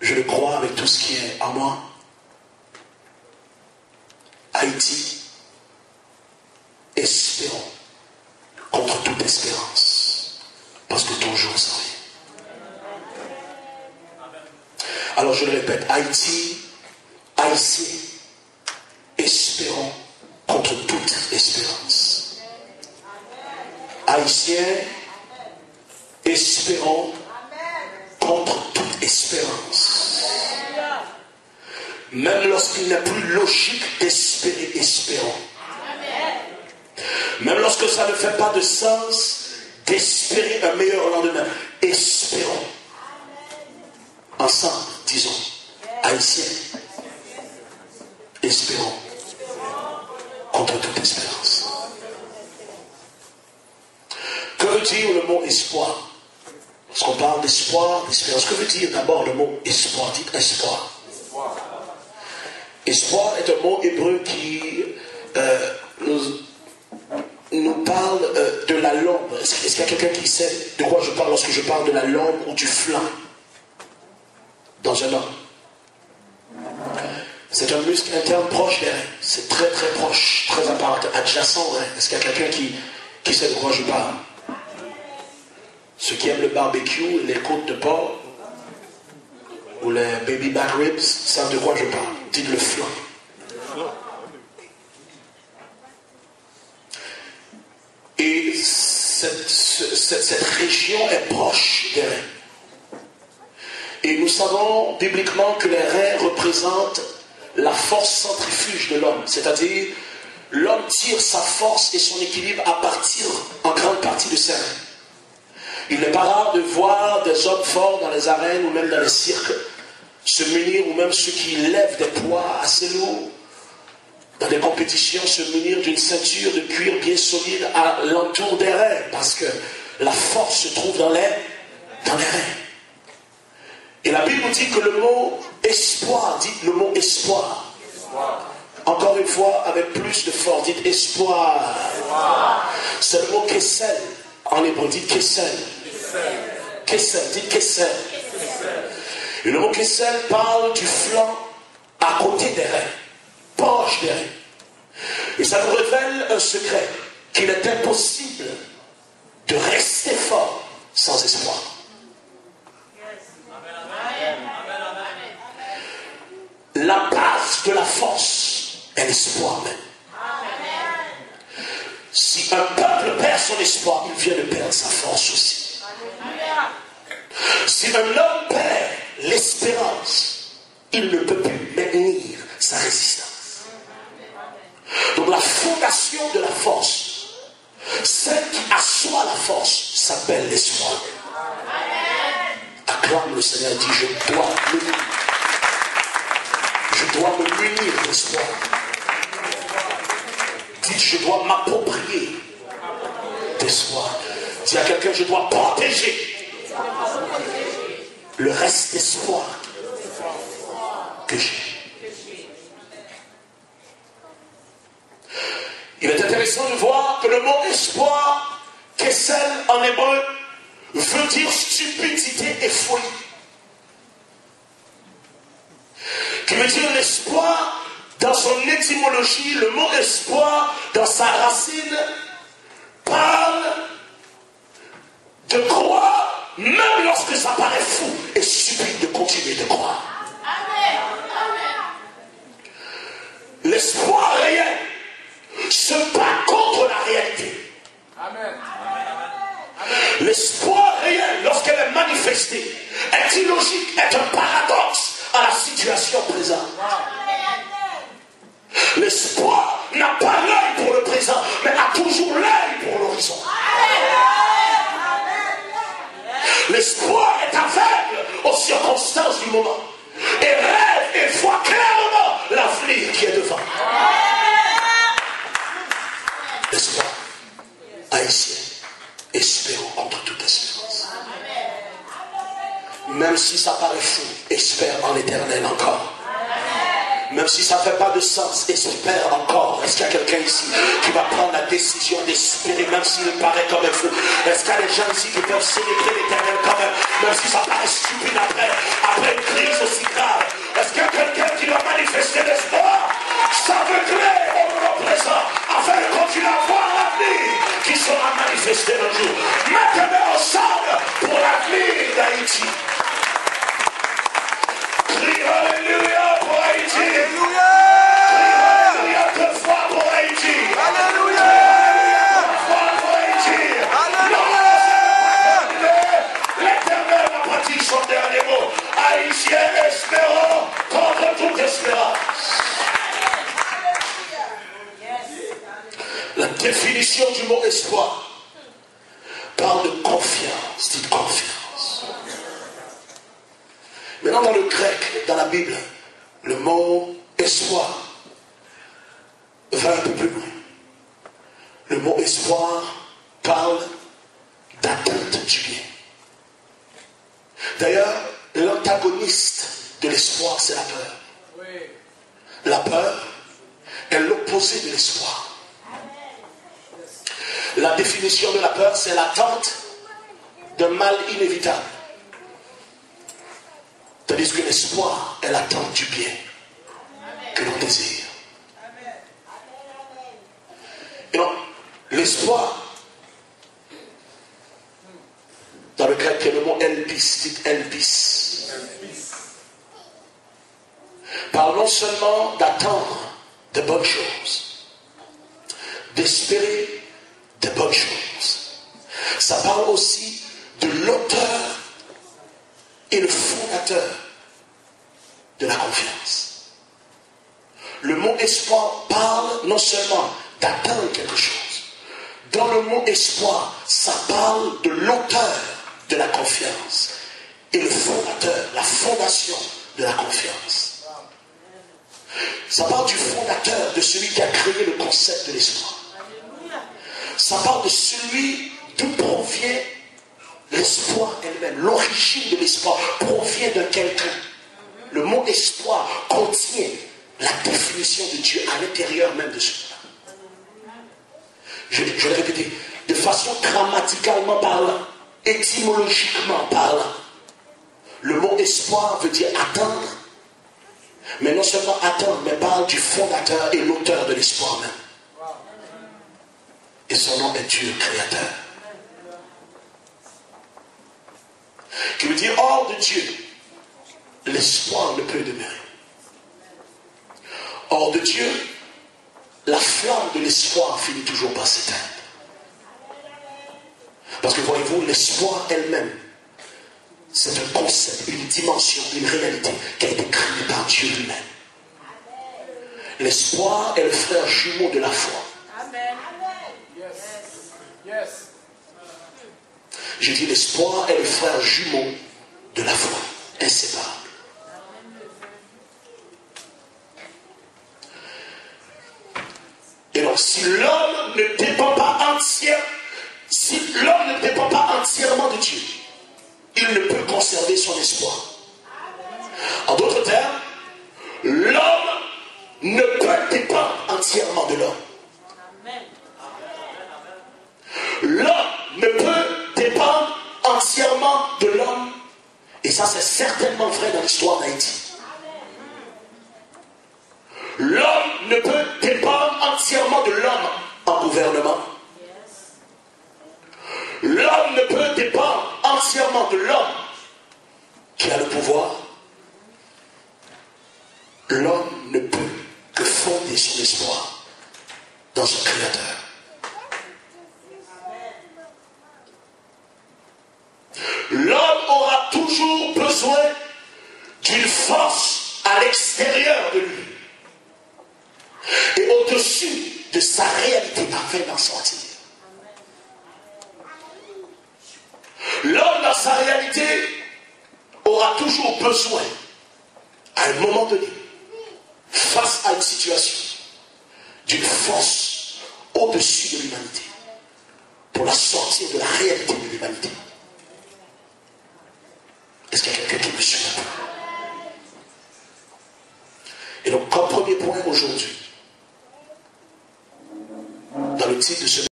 Je le crois avec tout ce qui est en moi. Haïti, espérons contre toute espérance, parce que ton jour s'en vient. Alors je le répète, Haïti, Haïtien, espérons contre toute espérance. Haïtiens, espérons contre toute espérance. Même lorsqu'il n'est plus logique d'espérer, espérons. Même lorsque ça ne fait pas de sens d'espérer un meilleur lendemain, espérons. Ensemble, disons, Haïtiens, espérons contre toute espérance. Que veut dire le mot espoir? Lorsqu'on parle d'espoir, d'espérance, que veut dire d'abord le mot espoir? Dites espoir. Espoir est un mot hébreu qui nous parle de la lampe. Est-ce qu'il y a quelqu'un qui sait de quoi je parle lorsque je parle de la lampe ou du flanc dans un homme? C'est un muscle interne proche des reins. C'est très très proche, très apparent, adjacent aux reins. Est-ce qu'il y a quelqu'un qui sait de quoi je parle? Ceux qui aiment le barbecue, les côtes de porc ou les baby back ribs savent de quoi je parle. Dites le flanc. Et cette région est proche des reins. Et nous savons bibliquement que les reins représentent la force centrifuge de l'homme. C'est-à-dire, l'homme tire sa force et son équilibre à partir en grande partie de ses reins. Il n'est pas rare de voir des hommes forts dans les arènes ou même dans les cirques se munir, ou même ceux qui lèvent des poids assez lourds dans des compétitions, se munir d'une ceinture de cuir bien solide à l'entour des reins, parce que la force se trouve dans les reins. Et la Bible nous dit que le mot espoir, dites le mot espoir. Encore une fois, avec plus de force, dites espoir. C'est le mot kessel. En hébreu, dites kessel. Kessel, dites kessel. Et le mot kessel parle du flanc à côté des reins, proche des reins. Et ça nous révèle un secret, qu'il est impossible de rester fort sans espoir. La base de la force est l'espoir même. Si un peuple perd son espoir, il vient de perdre sa force aussi. Si un homme perd l'espérance, il ne peut plus maintenir sa résistance. Donc la fondation de la force, celle qui assoit la force, s'appelle l'espoir. Acclame le Seigneur et dit, je dois me munir d'espoir. Dites, je dois m'approprier d'espoir. Dis à quelqu'un, je dois protéger le reste d'espoir que j'ai. Il est intéressant de voir que le mot espoir, kessel en hébreu, veut dire stupidité et folie. Qui veut dire l'espoir, dans son étymologie, le mot espoir, dans sa racine, parle de croire, même lorsque ça paraît fou et stupide de continuer de croire. L'espoir réel se bat contre la réalité. L'espoir réel, lorsqu'elle est manifestée, est illogique, est un paradoxe à la situation présente. L'espoir n'a pas l'œil pour le présent, mais a toujours l'œil pour l'horizon. L'espoir est aveugle aux circonstances du moment et rêve et voit clairement l'avenir qui est devant. L'espoir, haïtien, espérons contre toute espérance. Même si ça paraît fou, espère en l'éternel encore. Même si ça ne fait pas de sens, espère encore. Est-ce qu'il y a quelqu'un ici qui va prendre la décision d'espérer, même s'il paraît comme un fou? Est-ce qu'il y a des gens ici qui peuvent célébrer l'Éternel quand même si ça paraît stupide après une crise aussi grave? Est-ce qu'il y a quelqu'un qui va manifester l'espoir? Ça veut créer au moment présent, afin de continuer à voir l'avenir qui sera manifesté un jour. Mettez-nous ensemble pour l'avenir d'Haïti. Crie Alléluia pour Haïti. Alléluia. Crie Alléluia 2 fois pour Haïti. Alléluia. 3 fois pour Haïti. Alléluia. L'Éternel n'a pas dit son dernier mot. Haïtiens, espérons contre toute espérance. La définition du mot espoir parle de confiance. Dites confiance. Maintenant, dans le grec, dans la Bible, le mot espoir va un peu plus loin. Le mot espoir parle d'attente du bien. D'ailleurs, l'antagoniste de l'espoir, c'est la peur. La peur est l'opposé de l'espoir. La définition de la peur, c'est l'attente d'un mal inévitable. Tandis que l'espoir est l'attente du bien que l'on désire. Et donc, l'espoir, dans le grec, il y a le mot elpis, dites elpis, parle non seulement d'attendre de bonnes choses, d'espérer de bonnes choses. Ça parle aussi de l'auteur et le fondateur de la confiance. Le mot espoir parle non seulement d'attendre quelque chose. Dans le mot espoir, ça parle de l'auteur de la confiance et le fondateur, la fondation de la confiance. Ça parle du fondateur, de celui qui a créé le concept de l'espoir. Ça parle de celui d'où provient l'espoir elle-même. L'origine de l'espoir provient de quelqu'un. Le mot espoir contient la définition de Dieu à l'intérieur même de celui-là. Je vais répéter. De façon grammaticalement parlant, étymologiquement parlant, le mot espoir veut dire attendre. Mais non seulement attendre, mais parle du fondateur et l'auteur de l'espoir même. Et son nom est Dieu créateur. Qui veut dire hors de Dieu, l'espoir ne peut demeurer. Hors de Dieu, la flamme de l'espoir finit toujours par s'éteindre. Parce que voyez-vous, l'espoir elle-même, c'est un concept, une dimension, une réalité qui a été créée par Dieu lui-même. L'espoir est le frère jumeau de la foi. Je dis l'espoir est le frère jumeau de la foi, inséparable. Et donc, si l'homme ne dépend pas entièrement de Dieu, il ne peut conserver son espoir. En d'autres termes, l'homme ne peut dépendre entièrement de l'homme. L'homme ne peut dépendre entièrement de l'homme. Et ça, c'est certainement vrai dans l'histoire d'Haïti. L'homme ne peut dépendre entièrement de l'homme en gouvernement. L'homme ne peut dépendre entièrement de l'homme qui a le pouvoir. L'homme ne peut que fonder son espoir dans son Créateur. L'homme aura toujours besoin d'une force à l'extérieur de lui et au-dessus de sa réalité afin d'en sortir. L'homme dans sa réalité aura toujours besoin, à un moment donné, face à une situation, d'une force au-dessus de l'humanité pour la sortir de la réalité de l'humanité.